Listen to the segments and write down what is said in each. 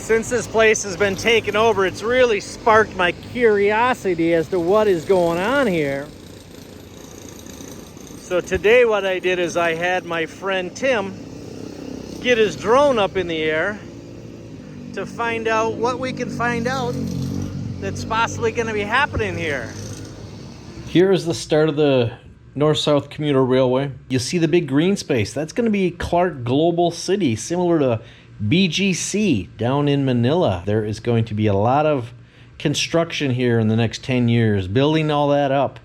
Since this place has been taken over, it's really sparked my curiosity as to what is going on here. So today what I did is I had my friend Tim get his drone up in the air to find out what we can find out that's possibly going to be happening here. Here is the start of the North-South Commuter Railway. You see the big green space. That's going to be Clark Global City, similar to BGC down in Manila. There is going to be a lot of construction here in the next 10 years, building all that up.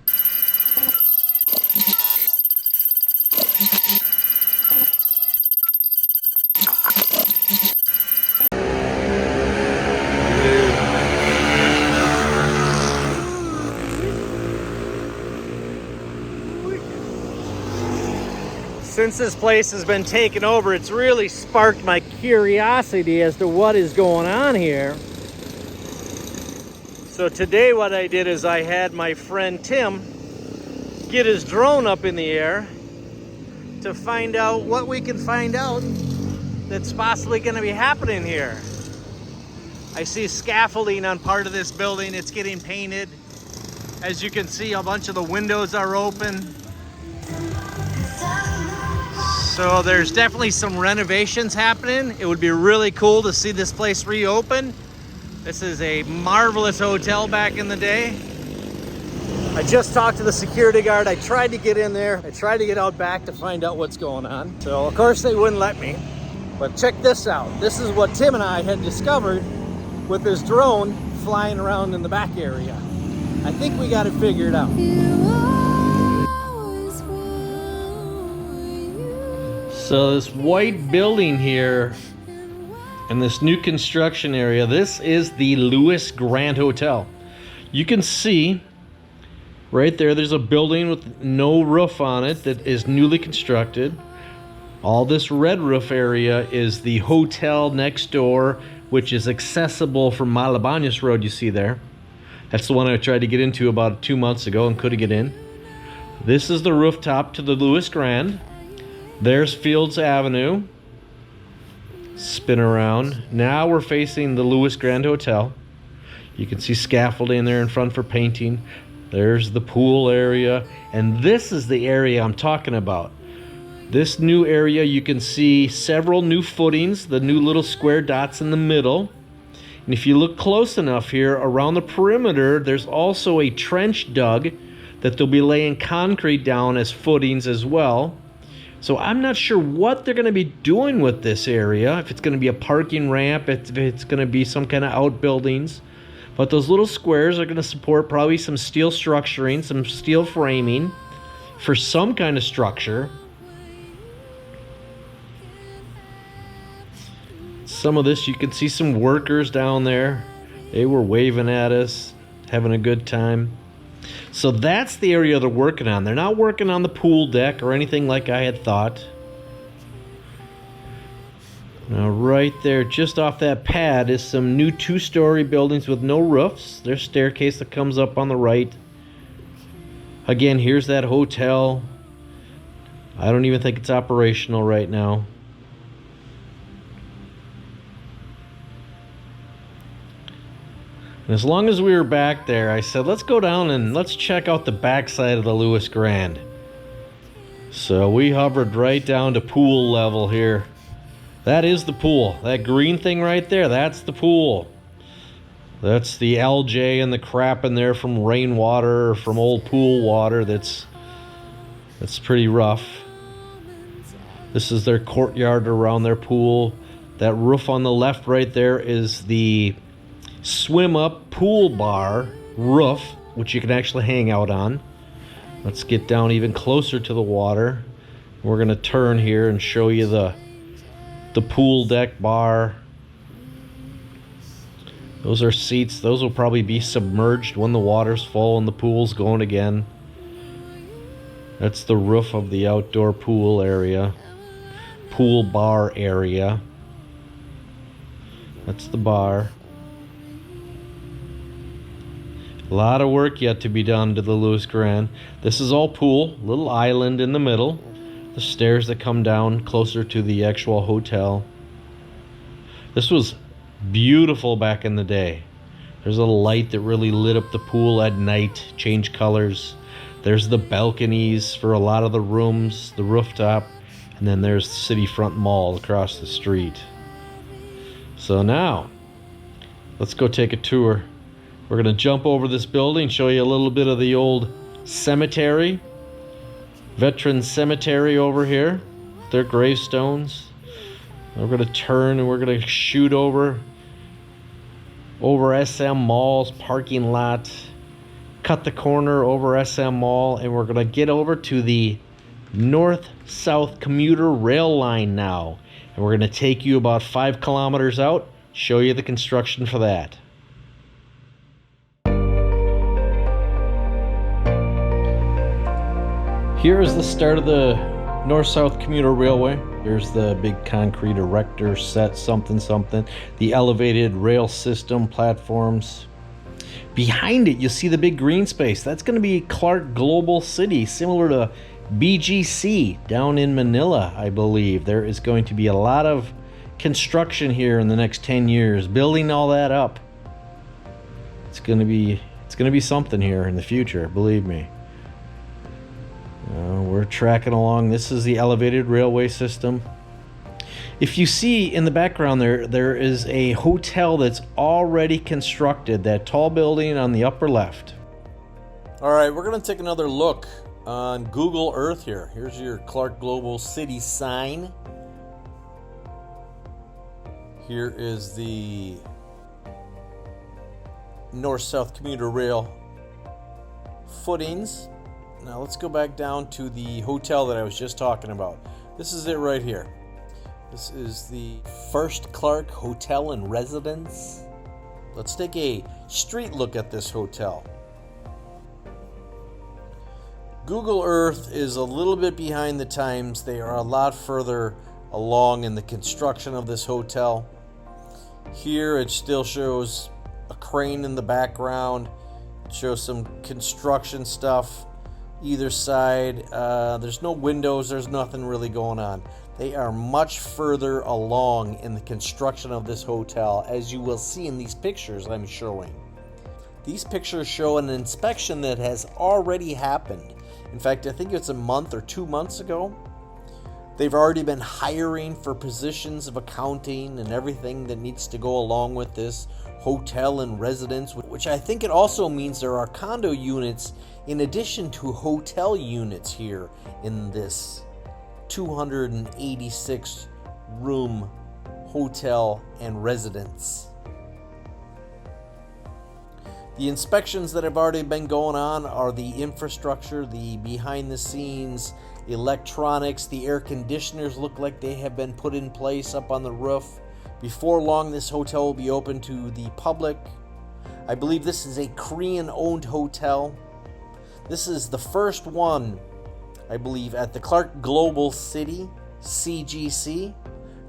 Since this place has been taken over, it's really sparked my curiosity as to what is going on here. So today what I did is I had my friend Tim get his drone up in the air to find out what we can find out that's possibly going to be happening here. I see scaffolding on part of this building. It's getting painted. As you can see, a bunch of the windows are open. So there's definitely some renovations happening. It would be really cool to see this place reopen. This is a marvelous hotel back in the day. I just talked to the security guard. I tried to get in there. I tried to get out back to find out what's going on. So of course they wouldn't let me. But check this out. This is what Tim and I had discovered with this drone flying around in the back area. I think we got it figured out. So this white building here in this new construction area, this is the Lewis Grand Hotel. You can see right there, there's a building with no roof on it that is newly constructed. All this red roof area is the hotel next door, which is accessible from Malabañas Road, you see there. That's the one I tried to get into about 2 months ago and couldn't get in. This is the rooftop to the Lewis Grand. There's Fields Avenue. Spin around. Now we're facing the Lewis Grand Hotel. You can see scaffolding there in front for painting. There's the pool area. And this is the area I'm talking about. This new area, you can see several new footings, the new little square dots in the middle. And if you look close enough here, around the perimeter, there's also a trench dug that they'll be laying concrete down as footings as well. So I'm not sure what they're going to be doing with this area, if it's going to be a parking ramp, if it's going to be some kind of outbuildings. But those little squares are going to support probably some steel structuring, some steel framing for some kind of structure. Some of this, you can see some workers down there. They were waving at us, having a good time. So that's the area they're working on. They're not working on the pool deck or anything like I had thought. Now right there, just off that pad, is some new 2-story buildings with no roofs. There's a staircase that comes up on the right. Again, here's that hotel. I don't even think it's operational right now. And as long as we were back there, I said, let's go down and let's check out the backside of the Lewis Grand. So we hovered right down to pool level here. That is the pool. That green thing right there, that's the pool. That's the LJ and the crap in there from rainwater or from old pool water that's pretty rough. This is their courtyard around their pool. That roof on the left right there is the swim up pool bar roof, which you can actually hang out on. Let's get down even closer to the water. We're going to turn here and show you the pool deck bar. Those are seats. Those will probably be submerged when the water's full and the pool's going again. That's the roof of the outdoor pool area. Pool bar area. That's the bar. A lot of work yet to be done to the Lewis Grand. This is all pool, little island in the middle. The stairs that come down closer to the actual hotel. This was Beautiful back in the day. There's a light that really lit up the pool at night, changed colors. There's the balconies for a lot of the rooms, the rooftop, and then there's the City Front Mall across the street. So now, let's go take a tour. We're gonna jump over this building, show you a little bit of the old cemetery. Veteran cemetery over here. Their gravestones. We're gonna turn and we're gonna shoot over SM Mall's parking lot, cut the corner over SM Mall, and we're gonna get over to the north-south commuter rail line now. And we're gonna take you about 5 kilometers out, show you the construction for that. Here is the start of the north-south commuter railway. Here's the big concrete erector set, something. The elevated rail system platforms. Behind it, you'll see the big green space. That's going to be Clark Global City, similar to BGC down in Manila, I believe. There is going to be a lot of construction here in the next 10 years, building all that up. It's going to be something here in the future, believe me. We're tracking along. This is the elevated railway system. If you see in the background there is a hotel that's already constructed, that tall building on the upper left. All right, we're going to take another look on Google Earth here. Here's your Clark Global City sign. Here is the north-south commuter rail footings. Now let's go back down to the hotel that I was just talking about. This is it right here. This is the First Clark Hotel and Residence. Let's take a street look at this hotel. Google Earth is a little bit behind the times. They are a lot further along in the construction of this hotel. Here it still shows a crane in the background. It shows some construction stuff either side. There's no windows, there's nothing really going on. They are much further along in the construction of this hotel, as you will see in these pictures I'm showing. These pictures show an inspection that has already happened. In fact, I think it's a month or 2 months ago. They've already been hiring for positions of accounting and everything that needs to go along with this hotel and residence, which I think it also means there are condo units in addition to hotel units here in this 286 room hotel and residence. The inspections that have already been going on are the infrastructure, the behind the scenes electronics. The air conditioners look like they have been put in place up on the roof. Before long, this hotel will be open to the public. I believe this is a Korean-owned hotel. This is the first one, I believe, at the Clark Global City, CGC.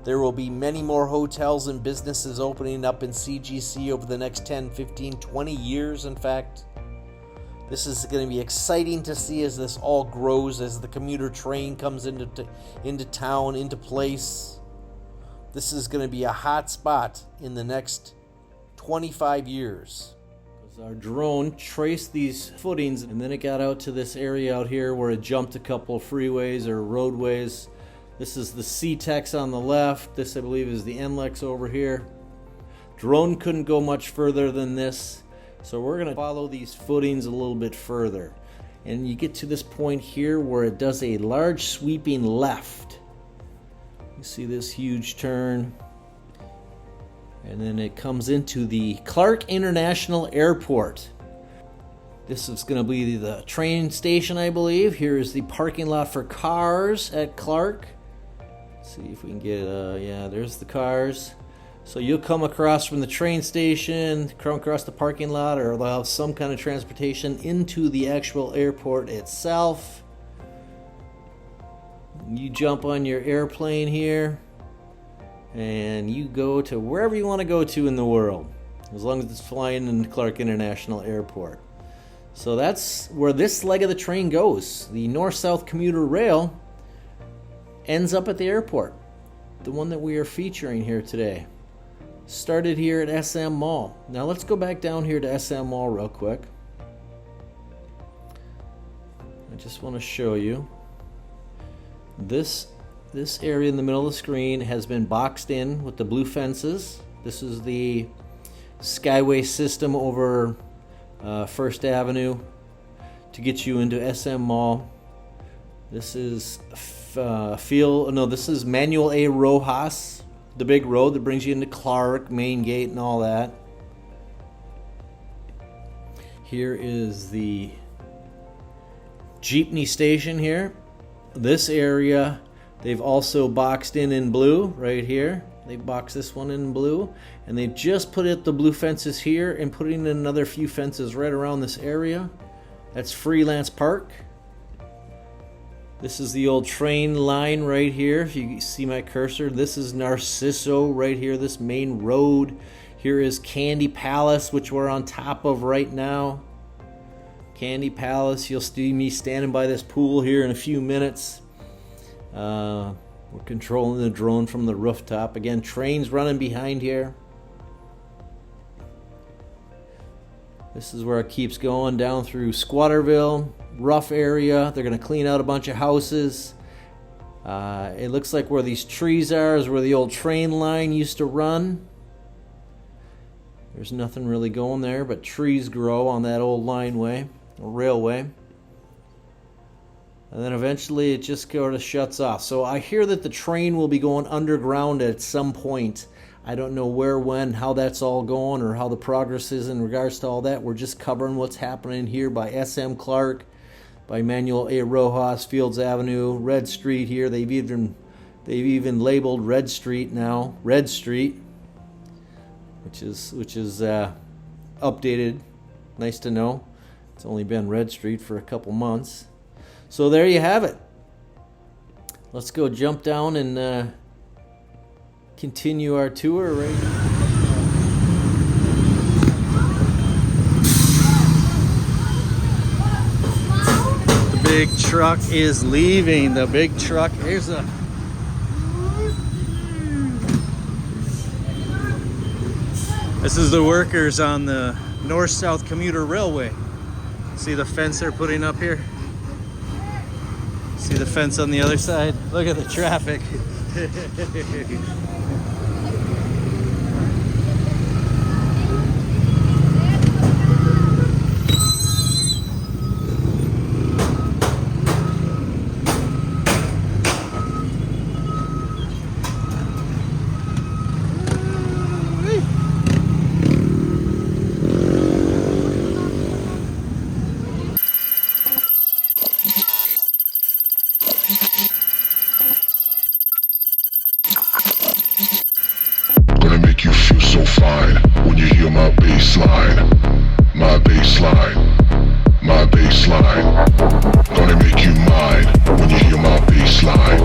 There will be many more hotels and businesses opening up in CGC over the next 10, 15, 20 years, in fact. This is going to be exciting to see as this all grows, as the commuter train comes into town, into place. This is going to be a hot spot in the next 25 years. Our drone traced these footings, and then it got out to this area out here where it jumped a couple of freeways or roadways. This is the C-Tex on the left. This, I believe, is the NLEX over here. Drone couldn't go much further than this, so we're going to follow these footings a little bit further. And you get to this point here where it does a large sweeping left. You see this huge turn. And then it comes into the Clark International Airport. This is going to be the train station, I believe. Here is the parking lot for cars at Clark. Let's see if we can get, yeah, there's the cars. So you'll come across from the train station, come across the parking lot, or they'll have some kind of transportation into the actual airport itself. You jump on your airplane here, and you go to wherever you want to go to in the world, as long as it's flying in Clark International Airport. So that's where this leg of the train goes. The north-south commuter rail ends up at the airport, the one that we are featuring here today. started here at SM Mall. Now let's go back down here to SM Mall real quick. I just want to show you this area in the middle of the screen has been boxed in with the blue fences. This is the Skyway system over First Avenue to get you into SM Mall. This is this is Manuel A. Rojas, the big road that brings you into Clark, Main Gate, and all that. Here is the Jeepney station here. This area they've also boxed in blue right here. They boxed this one in blue, and they've just put up the blue fences here and putting in another few fences right around this area. That's Freelance Park. This is the old train line right here. If you see my cursor, this is Narciso right here, this main road. Here is Candy Palace, which we're on top of right now. Candy Palace, you'll see me standing by this pool here in a few minutes. We're controlling the drone from the rooftop. Again, trains running behind here. This is where it keeps going down through Squatterville, rough area. They're going to clean out a bunch of houses. It looks like where these trees are is where the old train line used to run. There's nothing really going there, but trees grow on that old lineway, or railway. And then eventually it just sort of shuts off. So I hear that the train will be going underground at some point. I don't know where, when, how that's all going, or how the progress is in regards to all that. We're just covering what's happening here by SM Clark, by Manuel A. Rojas, Fields Avenue, Red Street here. They've even labeled Red Street now, Red Street, which is updated. Nice to know. It's only been Red Street for a couple months. So there you have it. Let's go jump down and continue our tour right now. The big truck is leaving. The big truck. Here's a. This is the workers on the north-south commuter railway. See the fence they're putting up here? See the fence on the other side? Look at the traffic. Gonna make you feel so fine when you hear my bass line. My bass line, my bass line. Gonna make you mine when you hear my bass line.